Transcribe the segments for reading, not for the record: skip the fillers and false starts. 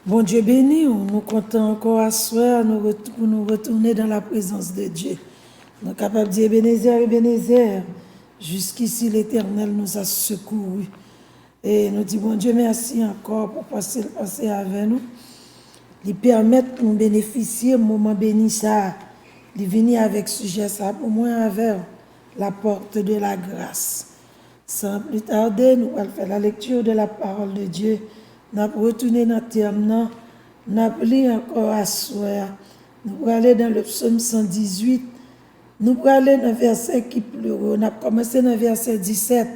Bon Dieu béni, nous comptons encore à soir pour nous retourner dans la présence de Dieu. Nous sommes capables de dire Ebenezer, jusqu'ici l'Éternel nous a secourus. Et nous disons, bon Dieu, merci encore pour passer avec nous. Il permet de nous bénéficier, moment béni ça, de venir avec sujet ça, pour moi avec la porte de la grâce. Sans plus tarder, nous allons faire la lecture de la parole de Dieu. Nous allons retourner dans le terme, nous allons lire encore à soir. Nous allons aller dans le psaume 118. Nous allons aller dans le verset qui plus haut. Nous allons commencer dans le verset 17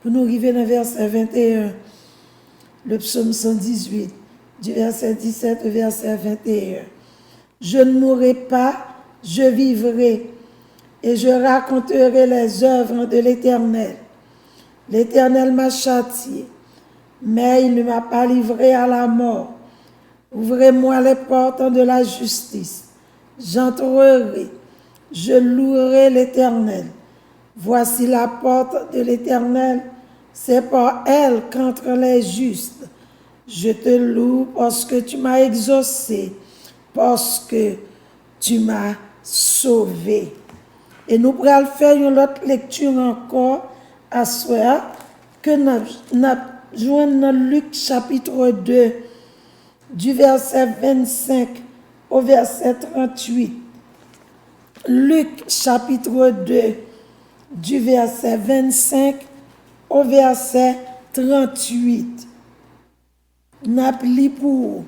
pour nous arriver dans le verset 21. Le psaume 118, du verset 17 au verset 21. Je ne mourrai pas, je vivrai, et je raconterai les œuvres de l'Éternel. L'Éternel m'a châtié, mais il ne m'a pas livré à la mort. Ouvrez-moi les portes de la justice. J'entrerai, je louerai l'Éternel. Voici la porte de l'Éternel, c'est par elle qu'entrent les justes. Je te loue parce que tu m'as exaucé, parce que tu m'as sauvé. Et nous allons faire une autre lecture encore à soir, que nous joignons dans Luc chapitre 2, du verset 25 au verset 38. Luc chapitre 2, du verset 25 au verset 38. N'appli pour.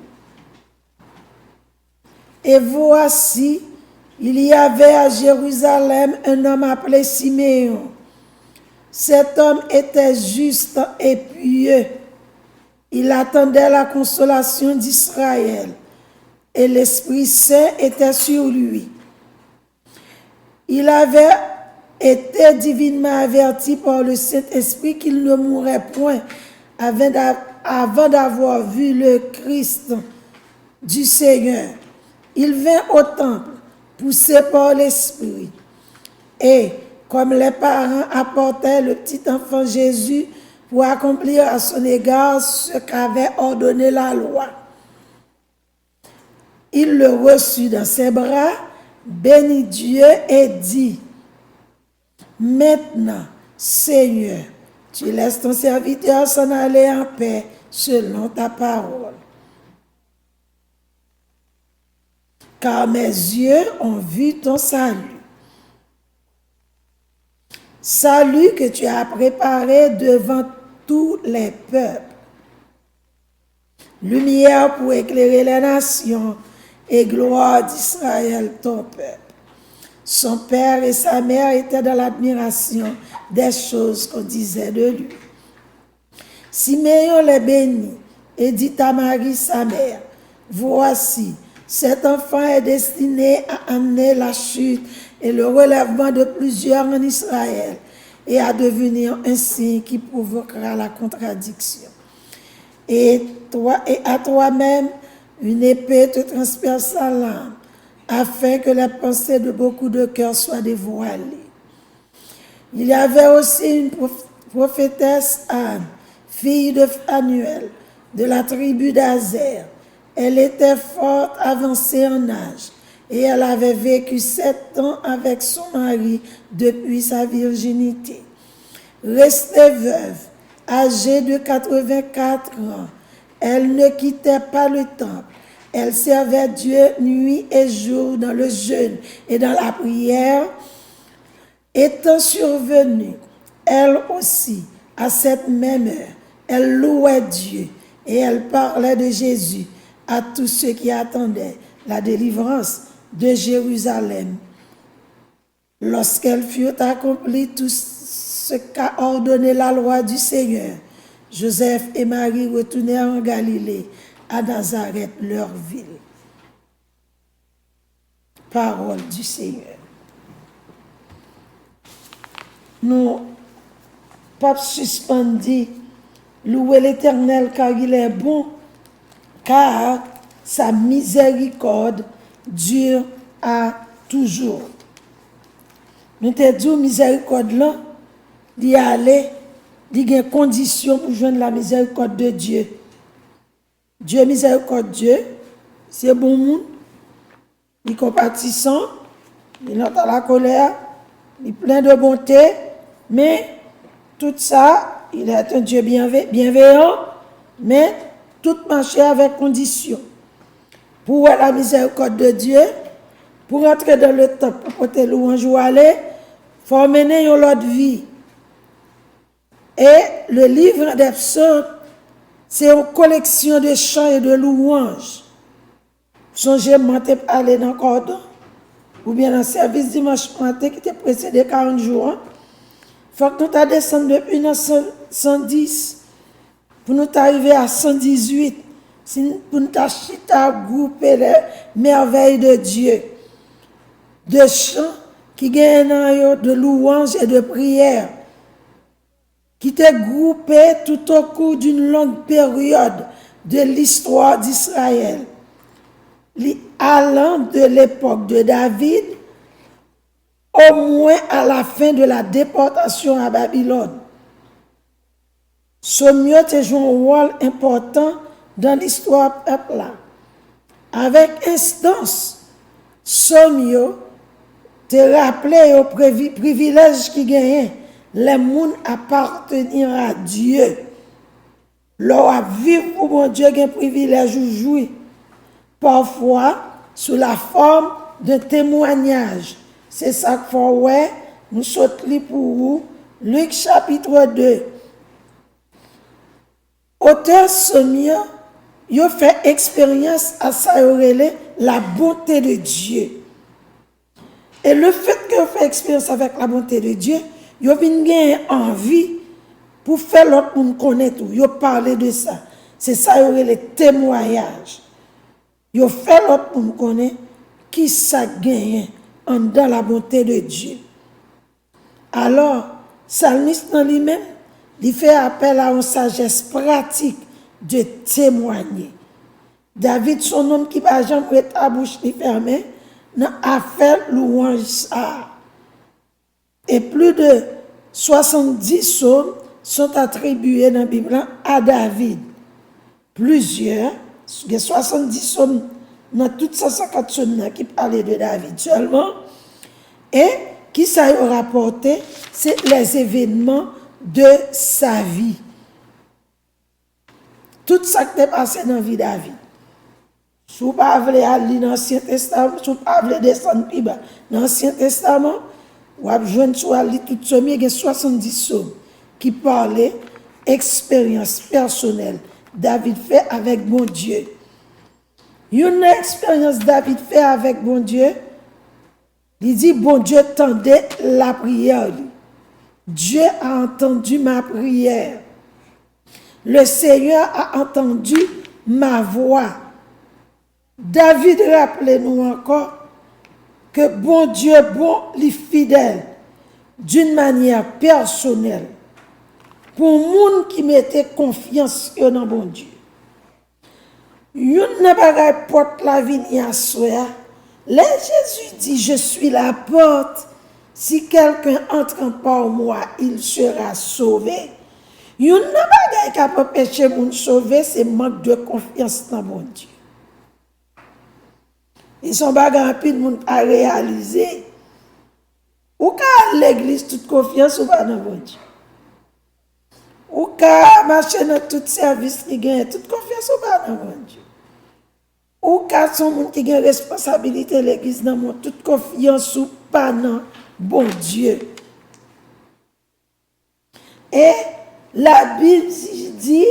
Et voici, il y avait à Jérusalem un homme appelé Siméon. Cet homme était juste et pieux. Il attendait la consolation d'Israël, et l'Esprit Saint était sur lui. Il avait été divinement averti par le Saint-Esprit qu'il ne mourrait point avant d'avoir vu le Christ du Seigneur. Il vint au temple, poussé par l'Esprit. Et comme les parents apportaient le petit enfant Jésus pour accomplir à son égard ce qu'avait ordonné la loi, il le reçut dans ses bras, bénit Dieu et dit: Maintenant, Seigneur, tu laisses ton serviteur s'en aller en paix selon ta parole. Car mes yeux ont vu ton salut. Salut que tu as préparé devant tous les peuples. Lumière pour éclairer les nations et gloire d'Israël, ton peuple. Son père et sa mère étaient dans l'admiration des choses qu'on disait de lui. Siméon les bénit et dit à Marie, sa mère: Voici, cet enfant est destiné à amener la chute et le relèvement de plusieurs en Israël et à devenir un signe qui provoquera la contradiction. Et à toi-même, une épée te transpercera l'âme, afin que les pensées de beaucoup de cœurs soient dévoilées. Il y avait aussi une prophétesse Anne, fille de Phanuel, de la tribu d'Azer. Elle était fort avancée en âge, et elle avait vécu 7 ans avec son mari depuis sa virginité. Restée veuve, âgée de 84 ans, elle ne quittait pas le temple. Elle servait Dieu nuit et jour dans le jeûne et dans la prière, Étant survenue, elle aussi, à cette même heure, elle louait Dieu et elle parlait de Jésus à tous ceux qui attendaient la délivrance de Jérusalem. Lorsqu'elle fut accomplie tout ce qu'a ordonné la loi du Seigneur, Joseph et Marie retournèrent en Galilée, à Nazareth, leur ville. Parole du Seigneur. Nous, pape suspendu, louez l'Éternel car il est bon, car sa miséricorde dure à toujours. Nous te disons miséricorde là, d'y aller, d'y avoir des conditions pour joindre la miséricorde de Dieu. Dieu miséricordieux, c'est bon monde, il est compatissant, il entend la colère, il est plein de bonté, mais tout ça, il est un Dieu bienveillant, mais tout marché avec condition. Pour la miséricorde de Dieu, pour entrer dans le temple, pour porter louange ou aller, il faut mener une autre vie. Et le livre des psaumes, c'est une collection de chants et de louanges. Songez, moi, tu aller dans le cordon, ou bien dans le service dimanche matin qui t'a précédé 40 jours. Il faut que nous descendions depuis 110 pour nous arriver à 118, pour nous grouper les merveilles de Dieu. De chants qui gagnent de louanges et de prières, qui étaient groupés tout au cours d'une longue période de l'histoire d'Israël, allant de l'époque de David au moins à la fin de la déportation à Babylone. Sommio te joue un rôle important dans l'histoire peuple là. Avec instance, Sommio te rappelait au privilège qui gagnait les moun appartenir à Dieu. Leur vivre pour mon Dieu un privilège ou jouir. Parfois sous la forme d'un témoignage. C'est ça qu'il faut ouais, nous sautons pour vous. Luc chapitre 2. Auteur Sommio, il a fait expérience à ça, la bonté de Dieu. Et le fait qu'il fait expérience avec la bonté de Dieu, il a bien envie pour faire l'autre monde connaître tout. Il a parlé de ça. C'est ça, il y a les témoignages. Il a fait l'autre monde connaître qui ça gagne dans la bonté de Dieu. Alors, Psalmiste dans lui-même, il fait appel à une sagesse pratique de témoigner. David, son homme qui va jamais être à bouche fermée, a fait louange ça. Et plus de 70 psaumes sont attribués dans la Bible à David. Plusieurs, 70 psaumes, dans toutes 150 psaumes qui parlaient de David seulement. Et qui ça a rapporté, c'est les événements de sa vie. Tout ça qui est passé dans la vie de David. Si vous ne voulez aller dans l'Ancien Testament, si vous ne voulez descendre plus bas, dans l'Ancien Testament, vous avez besoin de lire tout ça, il y a 70 psaumes qui parlaient expérience personnelle David fait avec bon Dieu. Une expérience David fait avec bon Dieu, il dit, bon Dieu tendait la prière. Dieu a entendu ma prière. Le Seigneur a entendu ma voix. David, rappelez-nous encore que bon Dieu, bon, les fidèles, d'une manière personnelle, pour monde qui mettait confiance dans bon Dieu. Yon n'a pas porte la vie à soi. Là, Jésus dit, je suis la porte. Si quelqu'un entre par moi, il sera sauvé. Yon n'a pas capable pécher pour nous sauver, c'est manque de confiance dans mon Dieu. Ils sont pas rapide monde à réaliser. Ou qu'à l'église toute confiance ou pas dans mon Dieu. Ou qu'à marcher dans tout service qui gagne toute confiance ou pas dans mon Dieu. Ou qu'à son monde qui gagne responsabilité l'église dans mon toute confiance ou pas dans bon Dieu. Et la Bible dit,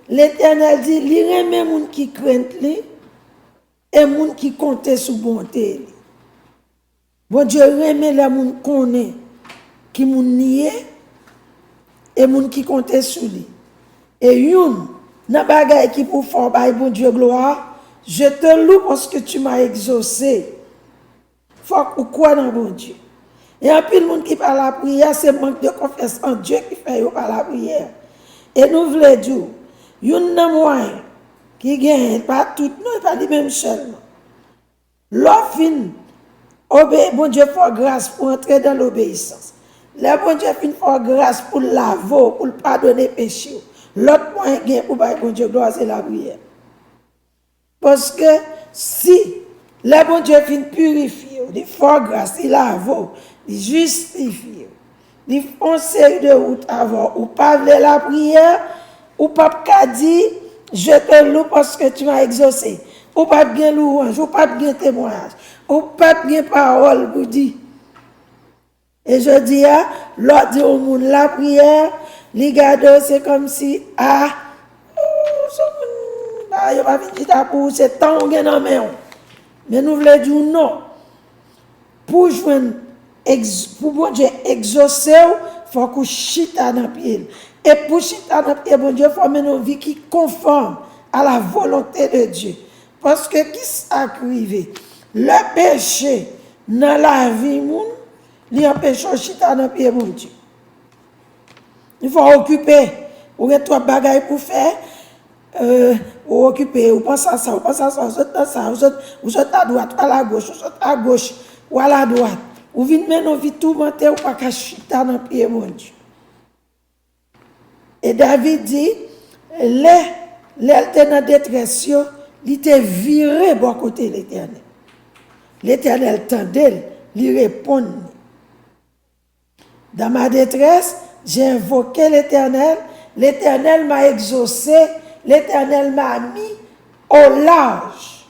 l'Éternel dit, li remet moun qui crainte li, et moun qui compte sous bonté. Bon Dieu remet les moun connaît, qui moun nié, et moun qui compte sous lui. Et youn, nan bagay qui pour faire bay bon Dieu gloire, je te loue parce que tu m'as exaucé. Faut ou quoi dans bon Dieu. Et un peu de monde qui parle la prière, c'est manque de confiance en Dieu qui fait par la prière. Et nous voulons dire, youn nan moyen qui gagne pas tout, non, pas dit même seulement. L'offre bon Dieu fait grâce pour entrer dans l'obéissance. Le bon Dieu fait grâce pour laver, pour pardonner péché. L'autre moyen gagne pour bon Dieu gloire, c'est la prière. Parce que si le bon Dieu fin purifier, il fait grâce, il lave, il justifie, il fait une série de routes avant, ou pas la prière, ou pas dire, je te loue parce que tu m'as exaucé, ou pas bien louange, ou pas bien témoignage, ou pas bien parole pour dire. Et je dis, l'autre dit au monde, la prière, les garder, c'est comme si, il va venir pour c'est temps qu'on a dans main. Mais nous voulons dire non. Pour joindre, pour bon Dieu exaucer, il faut qu'on chita dans le pied. Et pour chita dans le pied, bon Dieu, il faut mener une vie qui conforme à la volonté de Dieu. Parce que qui s'arrive? Le péché dans la vie, il empêche de chita dans le pied, bon Dieu. Il faut occuper. Ou il y a trois bagailles pour faire. Ou occuper, ou pense à ça, ou pense à ça, vous êtes à droite, à la gauche, vous êtes à gauche, ou à la droite. Ou venez maintenant, vous tourmenter, ou pas cacher dans le pied, mon Dieu. Et David dit, l'éternel dans détresse, il était viré bon côté l'Éternel. L'Éternel tendait, il répond. Dans ma détresse, j'ai invoqué l'Éternel, l'Éternel m'a exaucé, l'Éternel m'a mis au large.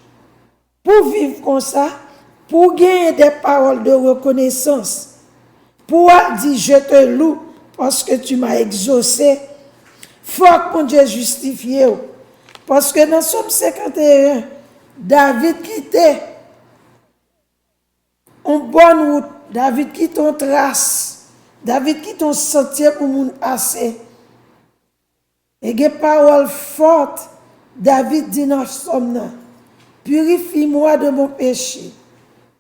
Pour vivre comme ça, pour gagner des paroles de reconnaissance, pour dire je te loue parce que tu m'as exaucé, faut que mon Dieu justifie. Parce que dans Somme 51, David quittait une bonne route, David quitte une trace, David quitte un sentier pour mon passer. Et des paroles fortes, David dit dans Somme, purifie-moi de mon péché,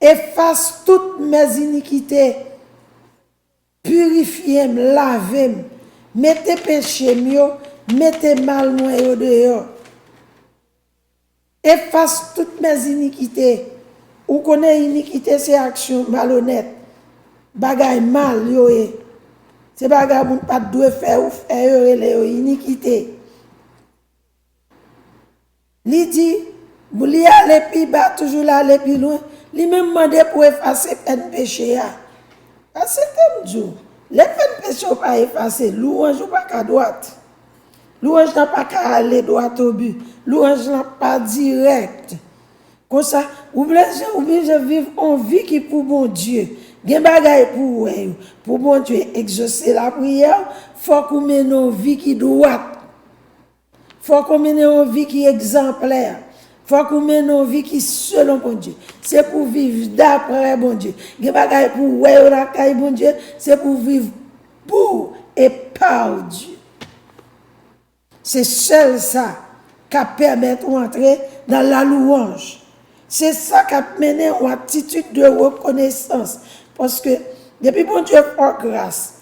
efface toutes mes iniquités, purifie-moi, lave-moi, mettez péché mieux, mettez mal moi au dehors. Efface toutes mes iniquités. Ou connaît iniquité, c'est action malhonnête. Bagay mal, yoé. C'est bagay moun pas doit faire ou faire iniquité. Li dit, vous li aller plus bas, toujours là aller plus loin. Li même demandé pour effacer peine péché. Parce que jour, les peines péché pas effacer, louange ou pas qu'à droite. Louange n'a pas qu'à aller droit au but. Louange n'a pas direct. Comme ça, obligé de vivre en vie qui pour bon Dieu. Gen bagay pour bon Dieu exaucer la prière, faut qu'on mène une vie qui droite. Faut qu'on mène une vie qui est exemplaire. Faut qu'on mène une vie qui selon bon Dieu. C'est pour vivre d'après bon Dieu. Gen bagay pour la caille bon Dieu, c'est pour vivre pour et par Dieu. C'est seul ça qui permet d'entrer dans la louange. C'est ça qui a mené une attitude de reconnaissance. Parce que depuis bon Dieu fait grâce,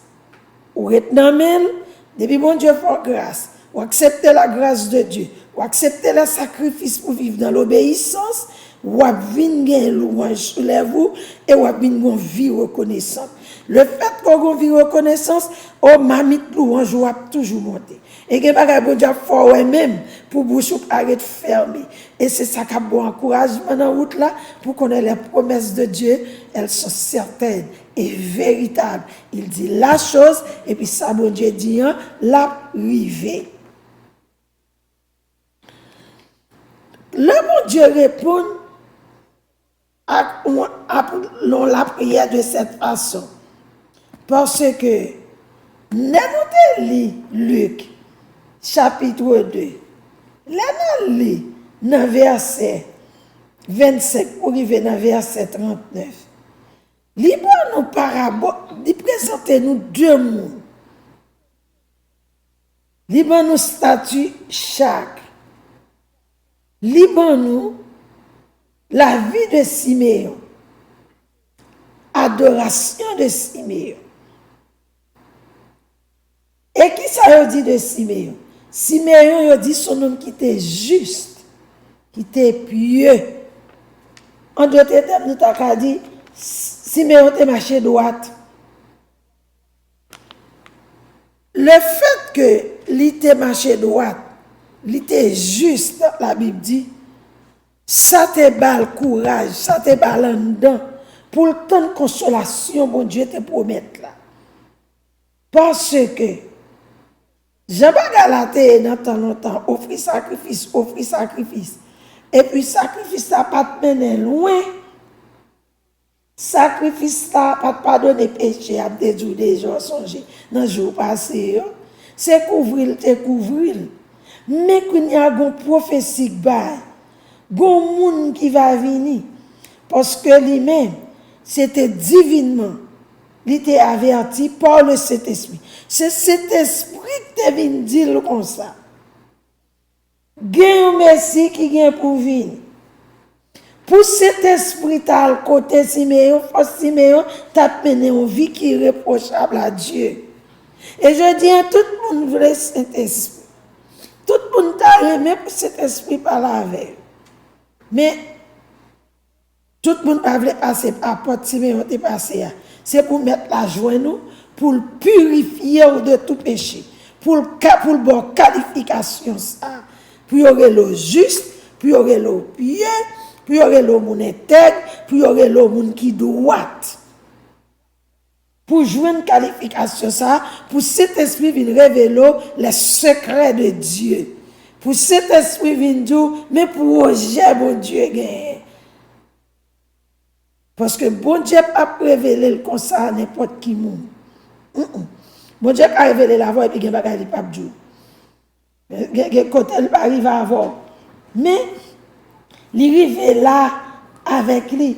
ou êtes dans même, depuis bon Dieu fait grâce, ou accepter la grâce de Dieu, ou accepter le sacrifice pour vivre dans l'obéissance, ou venir une louange sur vous et ou venir une vie reconnaissante. Le fait qu'on ait une vie reconnaissance, oh mamite louange ou toujours monter. Et que bagay bon Dieu fort même pour bouche arrête fermer. Et c'est ça qui a bon encouragement dans route là pour qu'on ait les promesses de Dieu, elles sont certaines et véritables. Il dit la chose et puis ça bon Dieu dit la rivé. Le bon Dieu répond à la prière de cette façon. Parce que Nous lit Luc, chapitre 2. Là, nous lit dans verset 25 pour arriver dans verset 39. Libre nous parabole, il présente nous deux mondes. Libre nous statut chaque. Libre nous la vie de Siméon. Adoration de Siméon. Et qui ça dit de Siméon? Siméon, il dit son homme qui était juste, qui était pieux. En d'autres termes, nous avons dit, Siméon était marché droite. Le fait que l'ité marché droite, l'ité juste, la Bible dit, ça te bal courage, ça te bal en dedans, pour le temps de consolation, bon Dieu te promet là. Parce que, Jean-Baptiste Galaté, dans tant longtemps, offrir sacrifice. Et puis, sacrifice n'a pas te mener loin. Sacrifice n'a pas te pardonner péché, à des jours déjà songer. Dans le jour passé, c'est couvrir. Mais qu'il y a une prophétie, il y a un monde qui va venir. Parce que lui-même, c'était divinement. Il était averti par le Saint-Esprit. C'est cet esprit qui vient dire comme ça. Il y a un Messie qui vient pour venir. Pour cet esprit à le côté Siméon, t'a mené une vie qui est reprochable à Dieu. Et je dis à tout le monde vrai Saint-Esprit. Tout le monde t'a aimé pour cet esprit par la veille. Mais tout le monde ne veut pas passer par porte Siméon t'est passé. C'est pour mettre la joie nous, pour le purifier de tout péché, pour le bon qualification ça, pour y aurait le juste, pour y aurait le pieux, pour y aurait le monde intègre, pour y aurait le monde qui doit. Pour jouer une qualification ça, pour cet esprit vient révéler les secrets de Dieu. Pour cet esprit vient dire, mais pour Roger, bon Dieu, gagne. Parce que bon Dieu a révélé le conseil à n'importe qui monde. Bon Dieu a révélé la voix et puis il n'y a pas de pape Dieu. Côté il arrive à avoir. Mais il arrive là avec lui.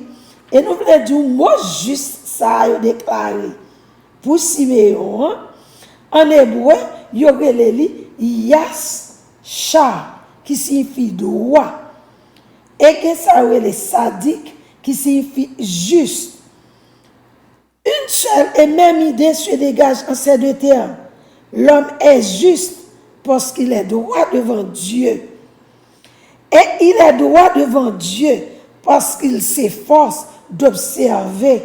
Et nous voulons dire, moi juste ça a déclaré. Pour Siméon, en hébreu, il y aurait les Yas Shah, qui signifie droit. Et que ça aurait les sadiques, qui signifie juste. Une seule et même idée se dégage en ces deux termes. L'homme est juste parce qu'il est droit devant Dieu. Et il est droit devant Dieu parce qu'il s'efforce d'observer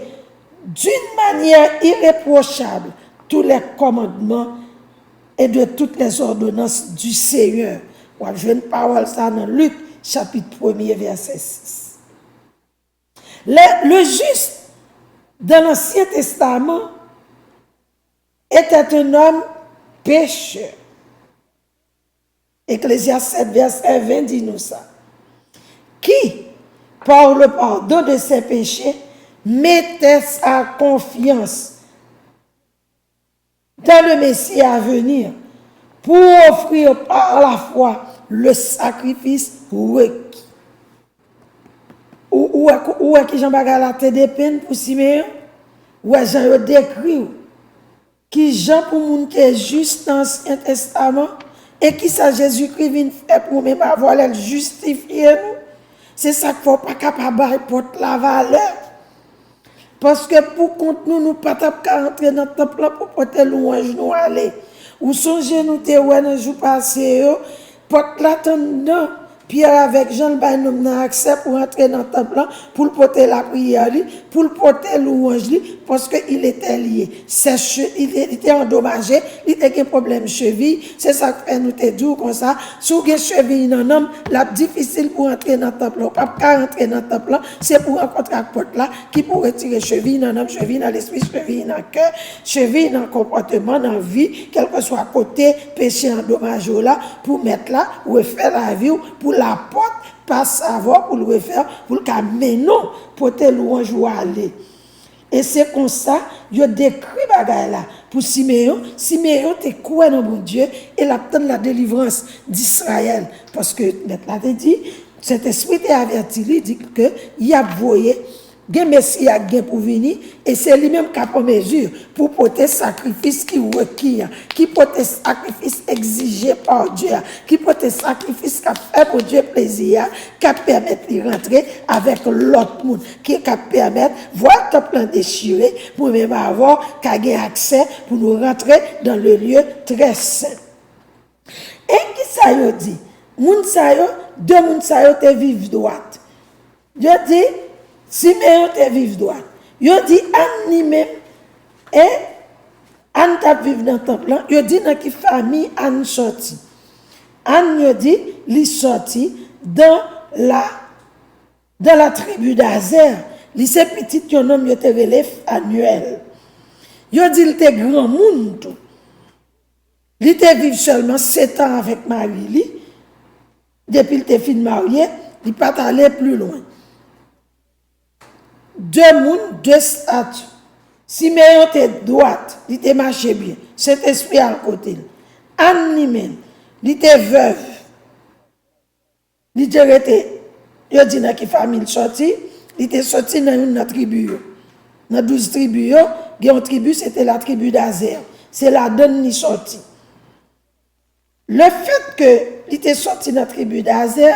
d'une manière irréprochable tous les commandements et de toutes les ordonnances du Seigneur. Je vais une parole ça dans Luc, chapitre 1er, verset 6. Le juste, dans l'Ancien Testament, était un homme pécheur. Ecclésiaste 7, verset 20 dit nous ça. Qui, par le pardon de ses péchés, mettait sa confiance dans le Messie à venir pour offrir par la foi le sacrifice requis. Où est que Jean-Baptiste a été des peines pour Siméon? Où est Jean décrit qui Jean pour moun qui est juste dans l'Ancien Testament et qui ça Jésus-Christ vient faire pour même avoir le justifier nous. C'est ça qu'il ne faut pas capable de porter la valeur. Parce que pour compte nous pas capable rentrer dans le temple pour porter louange nous aller. Ou songez nous te ouais dans jour passé porte la dedans. Pierre avec Jean le bain accès pour entrer dans le temple pour porter la prière, pour porter louange parce qu'il était lié. Il était endommagé, il était un problème cheville. C'est ça que fait nous te dire comme ça. Si vous avez cheville dans l'homme, la difficile pour entrer dans le temple. Pas rentrer dans le temple, c'est pour rencontrer la porte là qui pour retirer cheville dans l'homme, cheville dans l'esprit, cheville dans le cœur, cheville dans le comportement, dans la vie, quel que soit côté péché endommagé là, pour mettre là, ou faire la vie, pour la porte, pas savoir pour le refaire, pour le camener, non, pour te louange ou aller. Et c'est comme ça, je décris bagaille là pour Siméon. Siméon te quoi dans bon Dieu et l'attend la délivrance d'Israël. Parce que maintenant, te dit, cet esprit t'a averti, il dit que il a voyé. Gen Messie a gen pour venir et c'est lui-même qui a pris mesure pour porter sacrifice qui requiert, qui porte sacrifice exigé par Dieu, qui porte sacrifice qui a fait pour Dieu plaisir, qui permet de rentrer avec l'autre monde, qui permet voir ton plan déchiré pour même avoir qui a accès pour nous rentrer dans le lieu très saint. Et qui ça y dit? Moun sa yo, deux moun sa yo te vive droite. Dieu dit Siméon te vive droit. Yo dit an ni même et an ta vive dans temple. Yo dit dans qui famille an sorti. An yo dit li sorti dans la tribu d'Azer. Li se petit yon homme yo te relève annuel. Yo dit il te grand monde tout. Li te vive seulement 7 ans avec Marie li. Depuis il te fin marié, il pas aller plus loin. Deux moun, deux statues. Siméon était droite, il était marché bien. Cet esprit à côté. Anne lui-même, il était veuve. Il était, il dit dans quelle famille sorti, il était sorti dans une tribu. Dans 12 tribus, il y a une tribu, c'était la tribu d'Azer. C'est la donne qui sorti. Le fait que il était sorti dans la tribu d'Azer,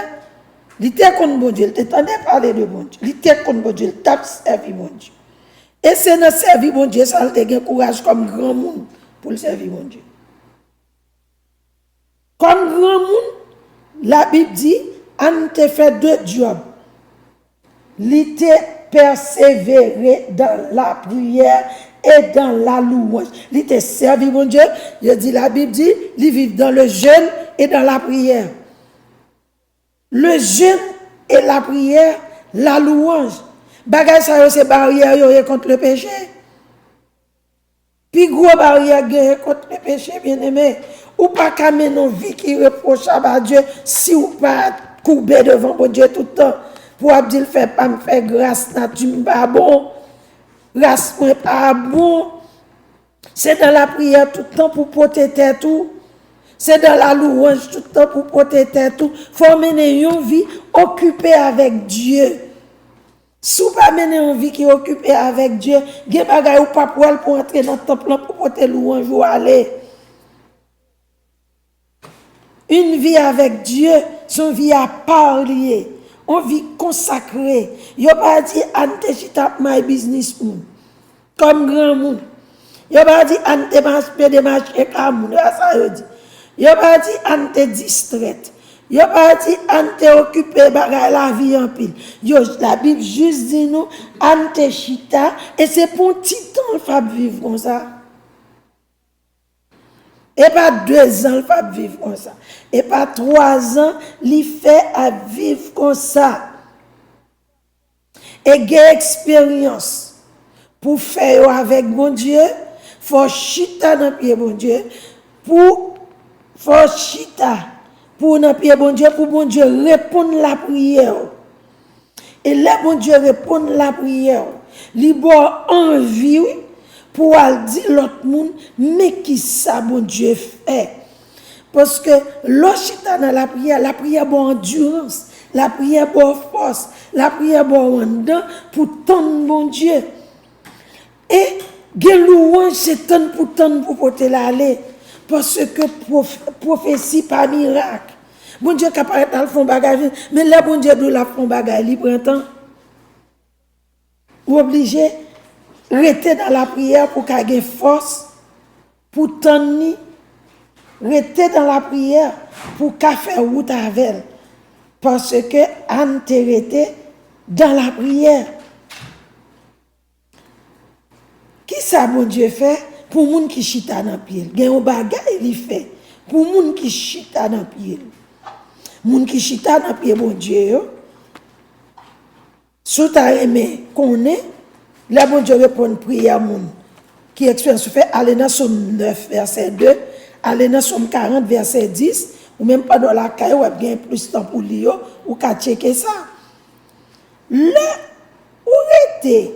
il était contre bon Dieu, il t'entendait parler de bon Dieu. Il était contre bon Dieu, il t'a servi bon Dieu. Et c'est dans servir bon Dieu, ça il a courage comme grand monde pour le servir bon Dieu. Comme grand monde, la Bible dit, on te fait 2 jobs. Il était persévéré dans la prière et dans la louange. Il était servi bon Dieu. Je dis, la Bible dit, il vit dans le jeûne et dans la prière. Le jeûne et la prière, la louange. Bagay ça c'est barrière contre le péché. Puis gros barrière contre le péché, bien-aimé. Ou pas qu'à mener une vie qui reproche à Dieu si ou pas courbé devant bon Dieu tout le temps. Pour dire fait pas me faire grâce nature pas bon. Grâce pas bon. C'est dans la prière tout le temps pour porter tête tout. C'est dans la louange tout le temps pour porter tête tout. Faut mener une vie occupée avec Dieu. Si vous pas mener une vie qui est occupée avec Dieu, vous ne pouvez pas pour entrer dans le temple pour porter louange ou aller. Une vie avec Dieu, c'est une vie à parler, une vie consacrée. Il n'y a pas dit « Ante chita my business » comme grand monde. Il n'y a pas dit « Ante marche comme moun » ça y dit. Il n'y a pas dit « Ante distraite ». Il n'y a pas dit « Ante occupé bagay la vie en pile ». La Bible juste dit nous « Ante chita » et c'est pour un petit temps il faut vivre comme ça. Et pas 2 ans, il faut vivre comme ça. Et pas 3 ans, il fait à vivre comme ça. Et j'ai expérience pour faire avec mon Dieu, faut chita dans pied mon Dieu, faut chita pour dans pied mon Dieu, pour mon Dieu répondre la prière. Et là, mon Dieu répond la prière. Il a envie pour dire l'autre monde, mais qui ça, bon Dieu fait? Parce que l'ochita dans la prière bonne endurance, la prière bonne force, la prière bonne dedans pour tendre bon Dieu. Et des louanges, c'est tant pour porter l'aller. Parce que prophétie pas miracle. Bon Dieu capable de faire bagage, mais là, bon Dieu doit la faire bagage, il prend temps. Ou obligé rester dans la prière pour qu'il ait force, pour tenir, rester dans la prière pour qu'il fasse route avec elle. Parce que Anne était dans la prière. Qui ça, bon Dieu, fait pour les gens qui chita dans le pied? Il y a un bagage, il fait pour les gens qui chita dans le pied. Les gens qui chita dans le pied, bon Dieu, si tu as aimé qu'on est, là, bon Dieu répond prière à moun qui expérience fait aller dans Somme 9 verset 2, aller dans Somme 40 verset 10 ou même pas dans la caille ou bien plus de temps pour lire ou qu'à checker ça. Là où était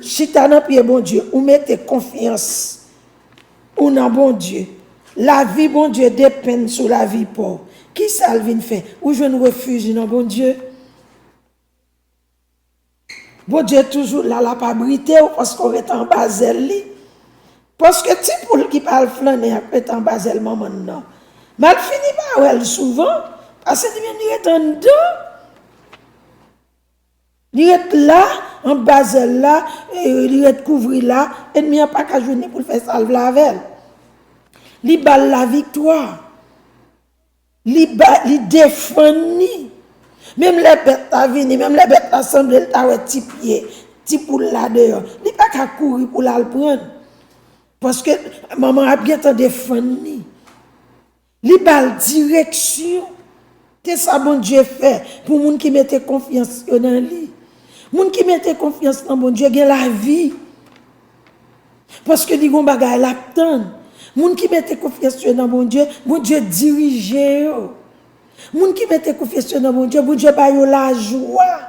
chita dans pied bon Dieu, ou mettez confiance ou dans bon Dieu. La vie bon Dieu dépend sur la vie pauvre. Qui ça vient faire? Ou je ne refuge dans bon Dieu? Bon Dieu toujours là, la pas brité parce qu'on est en Basel. Parce que ti pour qui parle flâner après en Basel maman non. Mal fini par elle souvent parce que il est en dedans. Il est là en Basel là, il est couvert là, et il n'y a pas qu'à jouer pour faire salve la veille. Il balle la victoire. Il défend. Même les bêtes à venir, même les bêtes à sembler, il a petit pied, petit poule là dehors. Il n'y a pas qu'à courir pour la prendre. Parce que maman a bien te défendre. Il balle direction. C'est ça bon Dieu fait pour les gens qui mettent confiance dans lui. Les gens qui mettent confiance dans bon Dieu, gagnent la vie. Parce que les gens qui l'attendent. Les gens qui mettent confiance dans bon Dieu dirige. Les gens qui mettent confiance dans bon Dieu ba yo la joie.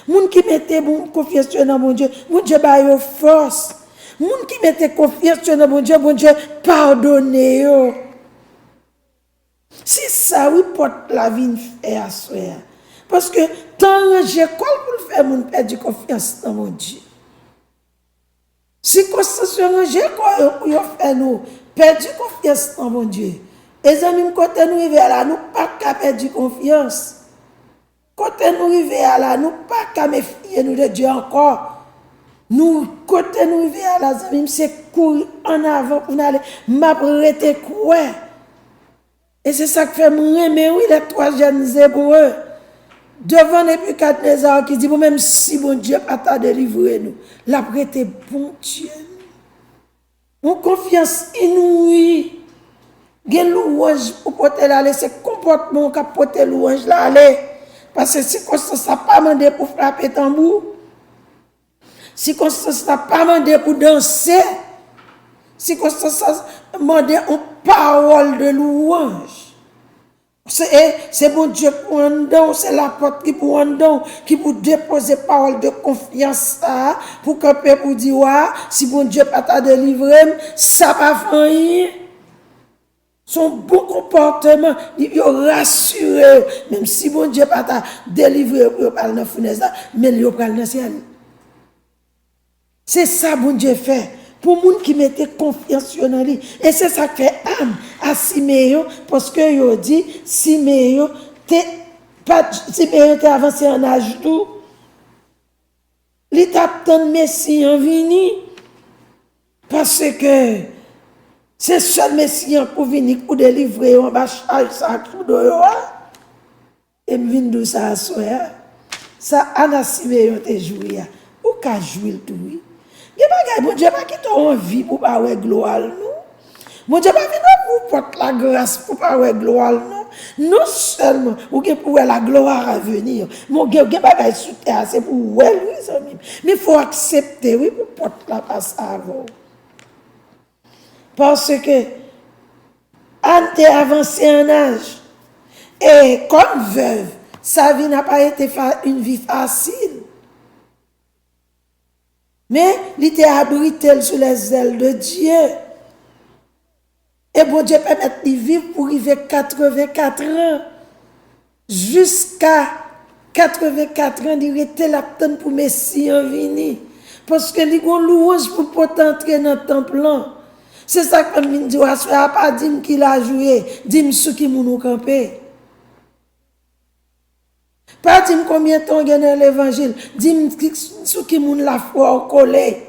Les gens qui mettent confiance dans bon Dieu ba yo force. Les gens qui mettent confiance dans bon Dieu pardonne yo. Si ça oui porte la vie fait à soi. Parce que tant j'ai quoi pour faire mon perdre confiance dans mon Dieu. Si constitution j'ai quoi pour faire nous perdre confiance dans mon Dieu. Les amis quand nous arriver là nous pas qu'à perdre confiance. Quand nous arriver là nous pas qu'à méfier nous de Dieu encore. Nous quand nous arriver là amis c'est courir en avant pour aller m'apprêter quoi. Et c'est ça que fait moi, mais oui, les trois jeunes hébreux, devant Nebuchadnezzar qui dit, même si bon Dieu pas t'a délivré nous, l'a prêté bon Dieu. Mon confiance inouïe. Gen louange pour porter l'aller, c'est comportement qu'a porter louange l'aller. Parce que si Constance n'a pas demandé pour frapper tambour, si Constance n'a pas demandé pour danser, si Constance a demandé une parole de louange, c'est bon Dieu pour un don, c'est la porte qui pour un don, qui pour déposer parole de confiance pour camper pour dire, si bon Dieu pas t'a délivré, ça va faire. Son bon comportement, il rassure, même si bon Dieu pas t'a délivré pour parler dans la fenêtre, mais il parle dans le ciel. C'est ça bon Dieu fait. Pour les gens qui mettent confiance en lui. Et c'est ça que fait âme à Siméon, parce que il dit, Siméon, t'es avancé en âge tout. Il t'a tant Messie en vini. Parce que c'est seul Messie pour venir pour délivrer en bas ça tout dehors. Et me vient de ça à soir. Ça, Anna Siméon te joué. Ou qu'a joué tout oui. Bon Dieu pas qui t'a envie pour pas avoir gloire nous. Bon Dieu pas venir pour porte la grâce pour pas avoir gloire nous. Non seulement ou pour la gloire à venir. Mon Dieu pas sous terre c'est pour ouais lui amis. Mais il faut accepter oui pour porte la passe avant. Parce que Anne t'est avancé en âge et comme veuve, sa vie n'a pas été une vie facile. Mais il était abrité sous les ailes de Dieu. Et bon Dieu permet de vivre pour arriver 84 ans. Jusqu'à 84 ans, il était l'attente pour Messie en vini. Parce que il y a une louange pour pas entrer dans le temple. C'est ça que je dis, pas dire qu'il a joué, dis-moi ce qui m'a campé. Pas dire combien de temps il y a dans l'évangile. Dis-moi ce qui m'a la foi au collé.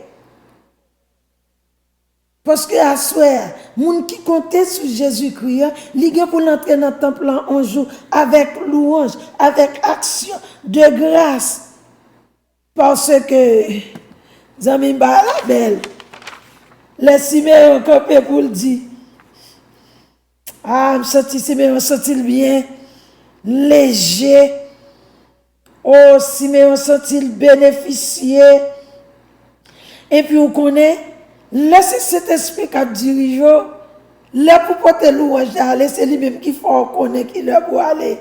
Parce que à soir, les gens qui comptaient sur Jésus-Christ, ils ont pour l'entrer dans le temple en jour avec louange, avec action de grâce. Parce que, Zami ba la belle, les Siméon campé pour le dire. Ah, Siméon sent-il bien, léger. Oh, Siméon sent-il bénéficier. Et puis, on connaît, laissez cet esprit qui dirige, là pour porter louange d'aller, c'est lui-même qui faut connaître qui leur pour aller.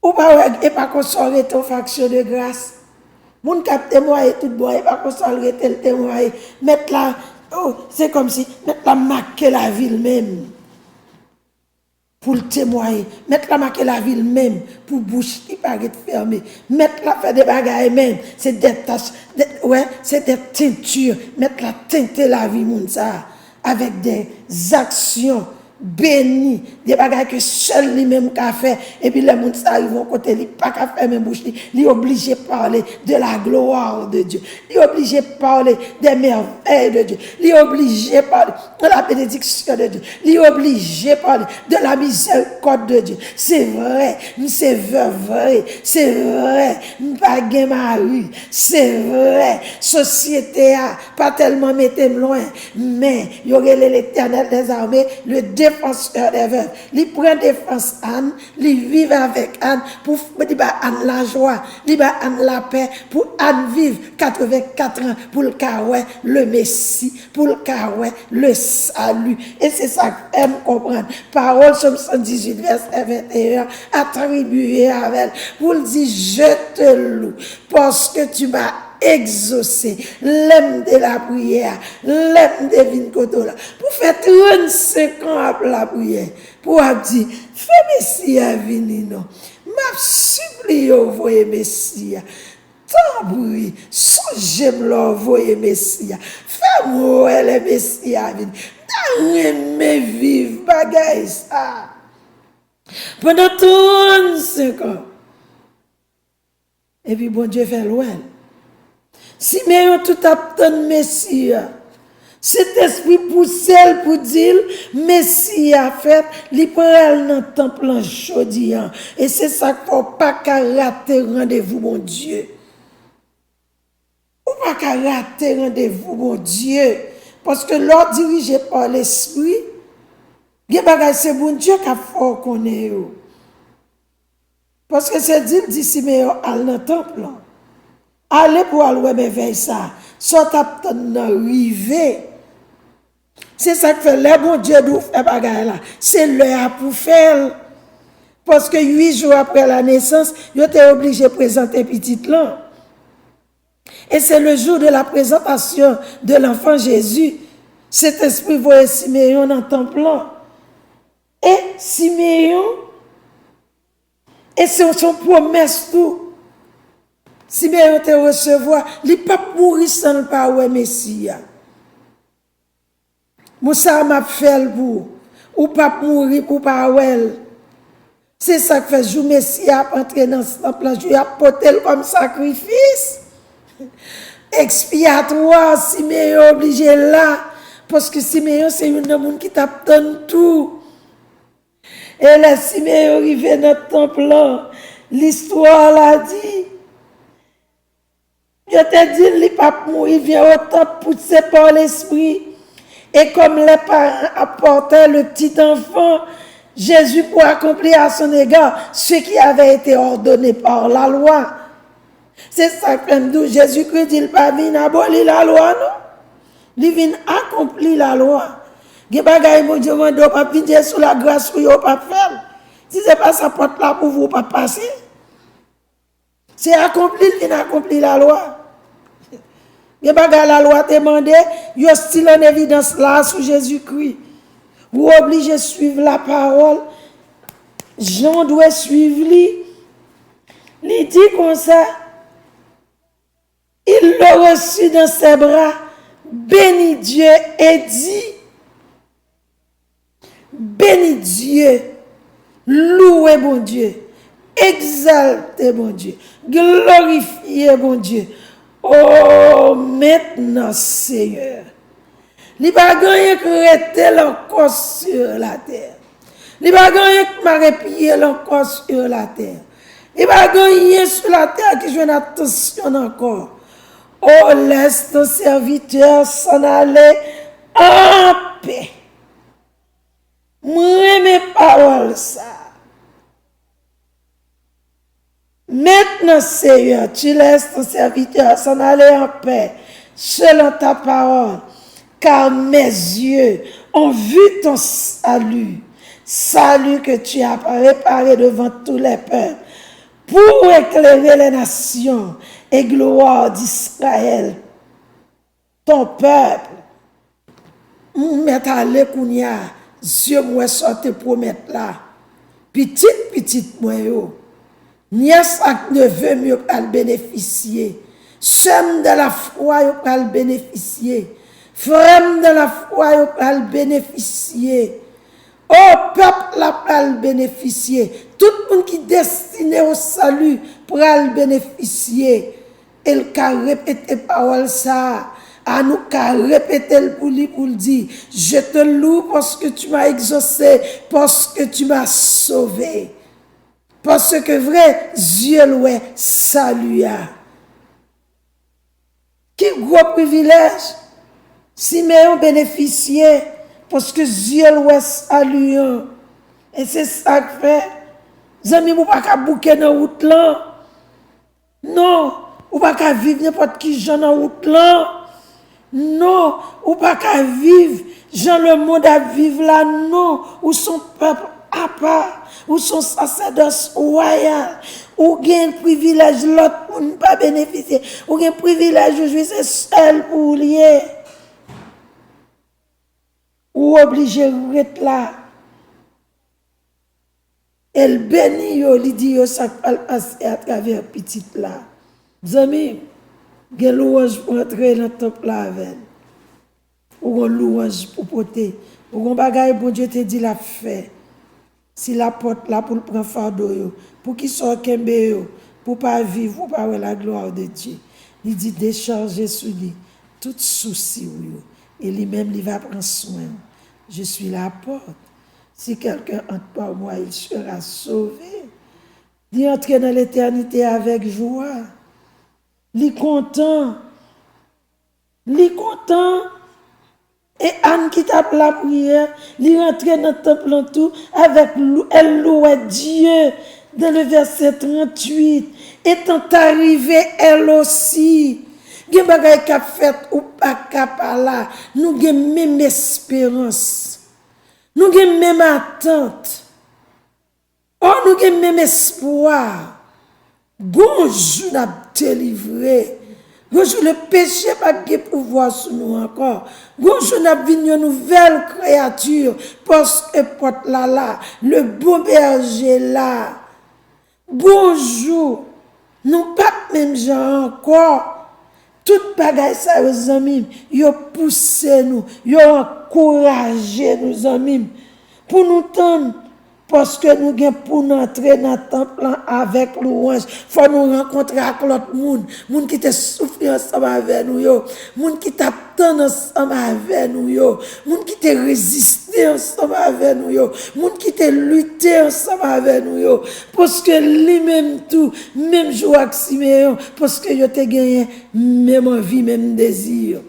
Ou pas, et pas qu'on soit ton faction de grâce. Moun kap témoigner tout bon, et pas qu'on soit le témoigner. Mettre là, oh, c'est comme si, mettre la marquer la ville même. Pour le témoigner. Mettre la marquer la ville même. Pour bouche qui paraît fermée. Mettre la faire des bagailles même. C'est des tâches, ouais, c'est des teintures. Mettre la teinter la vie, moun ça. Avec des actions béni, des bagages que seul lui-même qu'a fait, et puis les gens arrivent au côté, il pas qu'à faire même bouche, il est obligé de parler de la gloire de Dieu, il est obligé de parler des merveilles de Dieu, il est obligé de parler de la bénédiction de Dieu, il est obligé de parler de la miséricorde de Dieu. C'est vrai, c'est vrai, c'est vrai, pas gain mari, c'est vrai, société a pas tellement metté loin, mais il y aurait l'Éternel des armées, le défenseur des veuves. Il prend défense Anne, il vit avec Anne pour dire Anne la joie, il Anne la paix, pour Anne vivre 84 ans, pour le carouet, le Messie, pour le carouet, le salut. Et c'est ça que j'aime comprendre. Parole Somme 118, verset 21, attribué à elle, pour dire je te loue, parce que tu m'as exaucé, l'aime de la prière, l'aime de Vincotola, pour faire 35 ans après la prière, pour dire, fais Messia venir, non, m'a supplié envoyer Messia, tant bruit, songez-moi l'envoyer Messia, fais-moi le Messia venir, dans mes vivre, bagaille ça, pendant 35 ans, et puis bon Dieu fait loin. Si mais tout attend Messie, cet esprit poussé pour dire Messie a fait, il prend dans le temple en chaudian. Et c'est ça qu'il ne faut pas rater rendez-vous, mon Dieu. Ou pas rater rendez-vous, mon Dieu. Parce que l'or dirigé par l'esprit, c'est bon Dieu qui a fait qu'on est. Parce que c'est dit Siméon à dans le temple. Allez pour aller merveille ça. Soit arrivé. C'est ça que fait le bon Dieu d'où fait bagaille là. C'est l'heure pour faire. Parce que 8 jours après la naissance, il était obligé de présenter petit là. Et c'est le jour de la présentation de l'enfant Jésus. Cet esprit voyait Siméon dans le temple là. Et Siméon, et c'est son promesse tout. Siméon te recevoir, il ne peut pas mourir sans le pas ouais Messie. Moussa m'a fait pour ou pas mourir pour pas ouais. C'est ça que fait jour Messie a entré dans ce temple, il a porté comme sacrifice expiatoire. Siméon obligé là parce que Siméon c'est une monde qui t'attend tout. Et là Siméon arrivé dans le temple là, l'histoire l'a dit. Je te dis, le pape mourir vient au temple poussé par l'esprit. Et comme les parents apportaient le petit enfant, Jésus pour accomplir à son égard ce qui avait été ordonné par la loi. C'est ça que Jésus-Christ dit, il pas venu abolir la loi, non? Il vient accomplir la loi. Il n'y a pas de Dieu, il ne pas venir sous la grâce pour ne pas faire. Si ce n'est pas sa porte là pour vous, pas passer. C'est accompli, il vient accomplir la loi. Il n'y a pas de la loi demandé, il y a style en évidence là sous Jésus-Christ. Vous obligez de suivre la parole. Jean doit suivre lui. Il dit comme ça. Il l'a reçu dans ses bras, béni Dieu et dit, béni Dieu, louez bon Dieu, exaltez bon Dieu, glorifiez bon Dieu. Oh, maintenant, Seigneur, il n'y a pas gagné que rester encore sur la terre. Il n'y a pas gagné que m'arrêter encore sur la terre. Il n'y a pas gagné sur la terre que je veux attention encore. Oh, laisse ton serviteur s'en aller en paix. Moi, mes paroles, ça. Maintenant, Seigneur, tu laisses ton serviteur s'en aller en paix, selon ta parole, car mes yeux ont vu ton salut, salut que tu as préparé devant tous les peuples, pour éclairer les nations et gloire d'Israël, ton peuple. M'met allé kounya, Dieu moi sorte promettre là. Petite moi yo. Nièce ak neveu mieux al bénéficier. Sœur de la foi yo al bénéficier. Frère de la foi yo al bénéficier. Oh peuple la al bénéficier. Tout le monde qui est destiné au salut pour al bénéficier. Elle ka répéter parole ça. À nous qu'à répéter pour lui pour dire, je te loue parce que tu m'as exaucé, parce que tu m'as sauvé. Parce que vrai, Dieu loué, salua. Quel gros privilège. Siméon bénéficiait parce que Dieu loué, saluant. Et c'est ça que fait. Zami, vous pas qu'à bouquer dans la route là. Non, vous pas qu'à vivre n'importe qui gens dans la route là. Non, ou pas qu'à vivre, Jean le monde à vivre là, non, ou son peuple à part, ou son sacerdoce royal, ou gain privilège l'autre pour ne pas bénéficier, ou gain privilège de jouer seul pour lier, ou obligé de être là. Elle bénit yo, li dit yo ça va passer à travers petite là. Zami, gen louange pour entrer dans le temple là avec. Ou une louange pour porter. Ou un bagage bon Dieu te dit la fait. Si la porte là pour prendre fardeau yo, pour qu'il soit kembe yo, pour pas vivre, pour pas voir la gloire de Dieu. Il dit décharger sur lui tout souci yo et lui-même il va prendre soin. Je suis la porte. Si quelqu'un entre par moi, il sera sauvé. Il entre dans l'éternité avec joie. Il est content. Il est content. Et Anne qui tape la prière, il rentre dans le temple en tout, avec elle louait Dieu dans le verset 38. Étant arrivée elle aussi, gen bagay k'ap fait ou pas k'ap là, nous gen même espérance. Nous gen même attente. Oh, nous gen même espoir. Bonjour n'a délivré. Bonjour, le péché n'a pas de pouvoir sur nous encore. Bonjour, n'a une nouvelle créature. Parce que porte là, le beau berger là. Bonjour, nous pas même gens encore. Tout bagaille ça, aux amis, yo poussé nous, yo encouragé nous amis, pour nous tendre. Parce que nous avons pour nous entrer dans le temple avec louange, il faut nous rencontrer avec l'autre monde, monde qui te souffre ensemble avec nous, monde qui t'attend ensemble avec nous, monde qui te résiste ensemble avec nous, monde qui te lutte ensemble avec nous, parce que lui-même tout, même joie que Siméon, parce que yo te gagné même envie, même désir.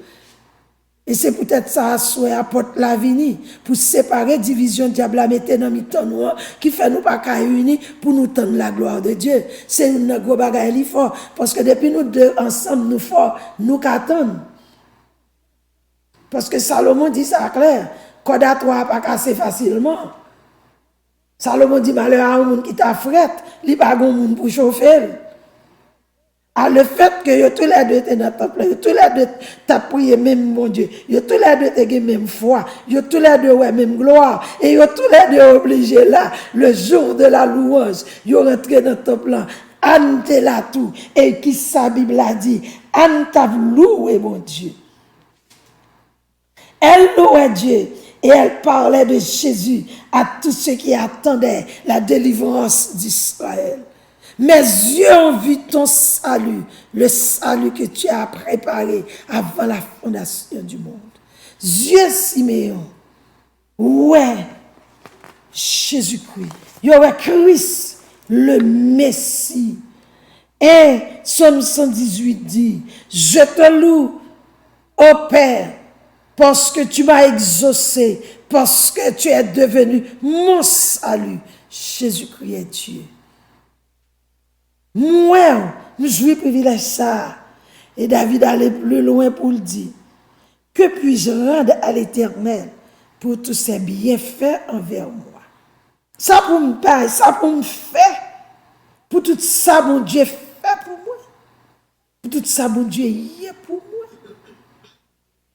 Et c'est peut-être ça à souhait apporte la vini pour séparer division diable à mettre dans mi-temps noir qui fait nous pas qu'à unis pour nous tendre la gloire de Dieu. C'est une gros bagaille fort parce que depuis nous deux ensemble nous fort nous qu'attendre. Parce que Salomon dit ça clair, code à toi pas casser facilement. Salomon dit malheur à un monde qui t'a frette, li pas gon monde pour chauffer. Ah, le fait que yo tous les deux étaient dans le temple, yo tous les deux t'as prié même mon Dieu, yo tous les deux t'as même foi, yo tous les deux ouais même gloire, et yo tous les deux obligés là, le jour de la louange, yo rentré dans le temple là, Anne t'es là tout, et qui sa Bible a dit, Anne t'a loué mon Dieu. Elle louait Dieu, et elle parlait de Jésus à tous ceux qui attendaient la délivrance d'Israël. Mes yeux ont vu ton salut, le salut que tu as préparé avant la fondation du monde. Dieu Siméon, ouais, Jésus-Christ, il y aurait Christ, le Messie. Et Psaume 118 dit, je te loue, ô Père, parce que tu m'as exaucé, parce que tu es devenu mon salut. Jésus-Christ est Dieu. Moi, je suis privilège ça. Et David allait plus loin pour le dire. Que puis-je rendre à l'Éternel pour tous ses bienfaits envers moi? Ça pour me parler, ça pour me faire. Pour tout ça, mon Dieu fait pour moi. Tout ça, bon Dieu, y est pour moi.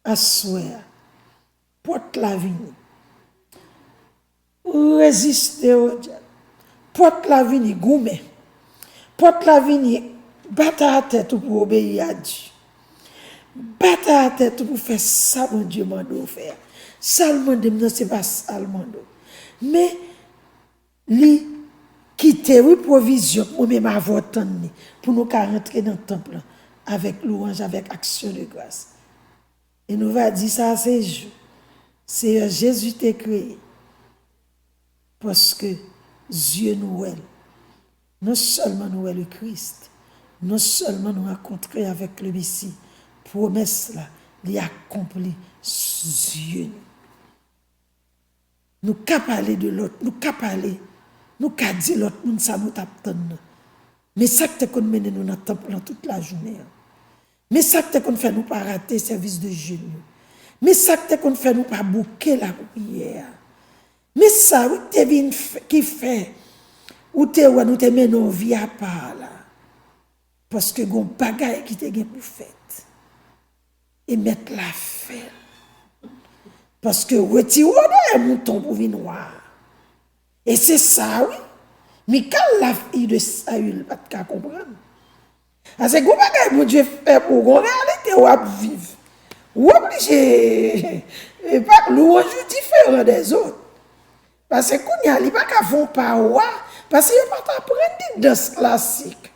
Assoir, porte la vie. Résister au diable. Porte la vie, gourmet. Porte la vie, battre à tête pour obéir à Dieu. Battre à tête pour faire ça, mon Dieu, m'a faire. Ça, le monde, non, c'est pas ça, le monde. Mais, li, quitter, oui, provision, pour même avoir temps, pour nous rentrer dans le temple, avec louange, avec action de grâce. Et nous va dire ça, c'est Seigneur Jésus t'a créé. Parce que Dieu nous est. Non seulement nous est le Christ, non seulement nous rencontrer avec le Messie, promesse là, il accompli Dieu. Nous qu'à parler de l'autre, nous qu'à parler, nous qu'à dire l'autre, nous ça nous t'attend. Mais ça que qu'on mène nous dans le temple toute la journée. Mais ça que qu'on fait nous pas rater service de jeûne. Mais ça que qu'on fait nous pas bouquer la prière. Mais ça, où t'es venu qui fait, où t'es où nous te menons vie à part là. Parce que gon bagaille qui te gen pour faire. Et mettre la faire. Parce que retirer un mouton pour venir noir. Et c'est ça, oui. Mais quand la fille de Saül, pas de comprendre. Parce que gon bagaille pour Dieu fait pour gon réalité ou à vivre. Ou obligé, et pas louange différent des autres. Parce que quand il n'y a pas qu'à faire par parce qu'il n'y a pas d'apprendre une danse classique.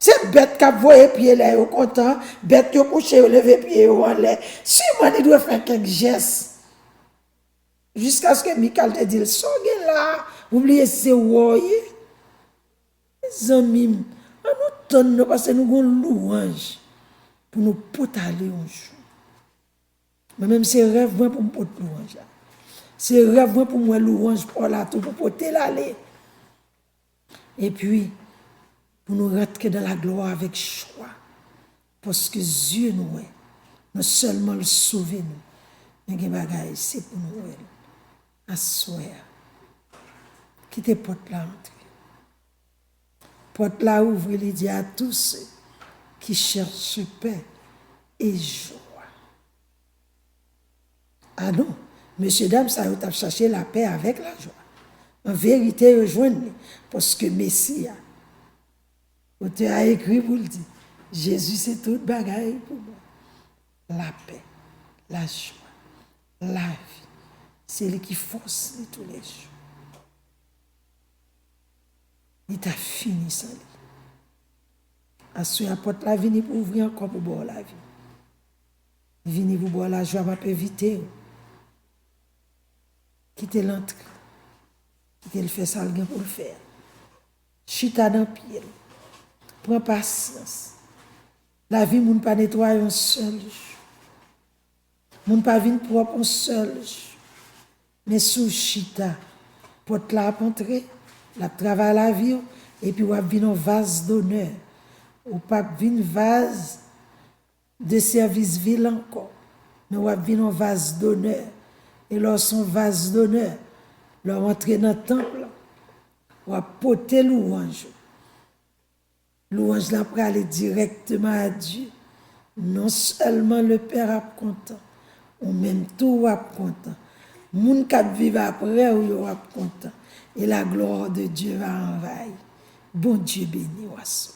C'est bête qui voit pied là, au content, bête qui couche, lever pied en l'air. Si moi, il doit faire quelques gestes. Jusqu'à ce que Michael te dise, soyez là, oubliez c'est voyez. Les amis, on nous donne parce que nous avons louange pour nous porter un jour. Mais même c'est rêve pour me porter louange. C'est rêve pour moi louange pour la tout pour porter l'aller. Et puis pour nous rentrer dans la gloire avec choix. Parce que Dieu nous est. Non seulement le sauver nous. Mais bagaille c'est pour nous. Assoir. Quittez porte là entrer. Porte là ouvre les dit à tous ceux qui cherchent paix et joie. Ah non, monsieur, dame, ça vous a cherché la paix avec la joie. En vérité, rejoignez, parce que Messie, vous a écrit pour le dire, Jésus, c'est toute bagaille pour moi. La paix, la joie, la vie, c'est lui qui force tous les jours. Il t'a fini sans lui. À ce apporte la vie pour ouvrir encore pour boire la vie. Venez vous boire la joie, va pas éviter. Quittez l'entrée. Quittez le fait ça pour le faire. Chita dans le pied. Prends patience. La vie, moun pas nettoyer un seul jour. Moun pas vin propre un seul jour. Mais sous chita, porte la entrer, la travail la vie, et puis ou a vin un vase d'honneur. Ou pas vin vase de service vil encore. Mais ou a vin un vase d'honneur. Et lorsqu'on vase d'honneur, leur entrer dans le temple, ou a porter louange. Louange là pour aller directement à Dieu. Non seulement le Père a content, ou même tout a content. Moun qui vivent après ou a content. Et la gloire de Dieu va envahir. Bon Dieu béni ou assoir.